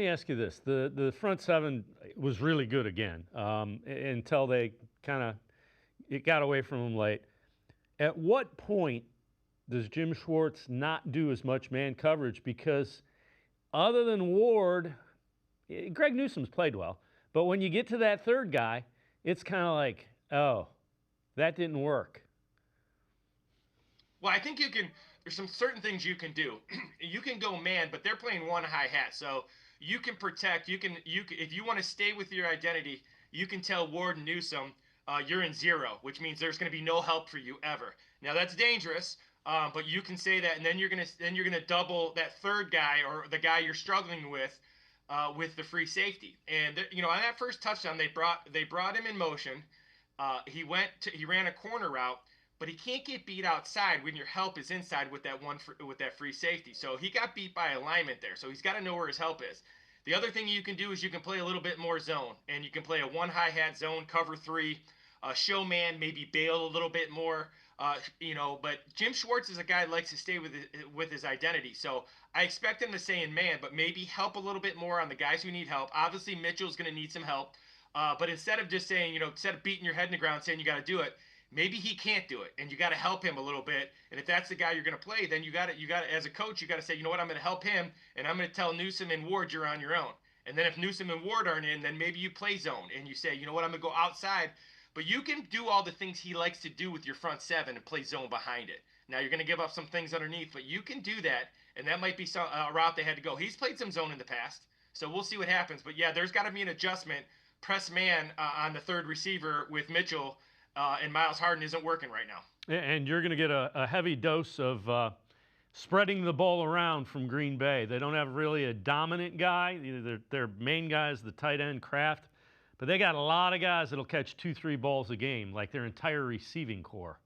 me ask you this: the front seven was really good again until they kind of it got away from them late. At what point does Jim Schwartz not do as much man coverage? Because other than Ward, Greg Newsome's played well, but when you get to that third guy, it's kind of like, oh, that didn't work. Well, I think you can. There's some certain things you can do. You can go man, but they're playing one high hat, so you can protect. If you want to stay with your identity, you can tell Ward and Newsome you're in zero, which means there's going to be no help for you ever. Now that's dangerous, but you can say that, and then you're gonna double that third guy or the guy you're struggling with the free safety. And on that first touchdown, they brought him in motion. He ran a corner route, but he can't get beat outside when your help is inside with that free safety. So he got beat by alignment there. So he's got to know where his help is. The other thing you can do is you can play a little bit more zone, and you can play a one hi hat zone, cover three, show man, maybe bail a little bit more. But Jim Schwartz is a guy that likes to stay with his identity. So I expect him to stay in man, but maybe help a little bit more on the guys who need help. Obviously, Mitchell's going to need some help. But instead of just saying, instead of beating your head in the ground saying you got to do it, maybe he can't do it, and you got to help him a little bit. And if that's the guy you're going to play, then you got to as a coach, you got to say, you know what, I'm going to help him, and I'm going to tell Newsome and Ward you're on your own. And then if Newsome and Ward aren't in, then maybe you play zone and you say, you know what, I'm going to go outside. But you can do all the things he likes to do with your front seven and play zone behind it. Now you're going to give up some things underneath, but you can do that, and that might be a route they had to go. He's played some zone in the past, so we'll see what happens. But yeah, there's got to be an adjustment. Press man on the third receiver with Mitchell and Miles Harden isn't working right now. And you're going to get a heavy dose of spreading the ball around from Green Bay. They don't have really a dominant guy. Their main guy is the tight end, Kraft. But they got a lot of guys that'll catch 2-3 balls a game, like their entire receiving core.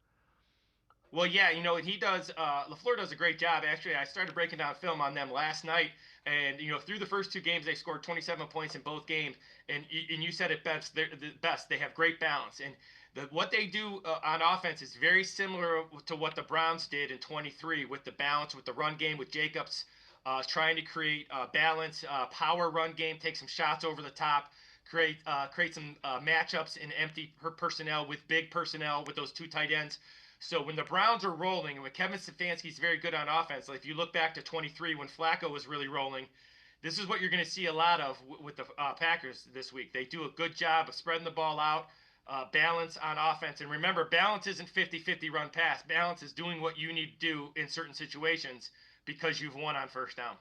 Well, yeah, he does. LaFleur does a great job. Actually, I started breaking down film on them last night, and through the first two games, they scored 27 points in both games. And you said it best. They're the best. They have great balance, and what they do on offense is very similar to what the Browns did in 23 with the balance, with the run game, with Jacobs trying to create balance, power run game, take some shots over the top. Create some matchups in empty personnel with big personnel with those two tight ends. So when the Browns are rolling, and when Kevin Stefanski's very good on offense, like if you look back to 23 when Flacco was really rolling, this is what you're going to see a lot of with the Packers this week. They do a good job of spreading the ball out, balance on offense. And remember, balance isn't 50-50 run pass. Balance is doing what you need to do in certain situations because you've won on first down.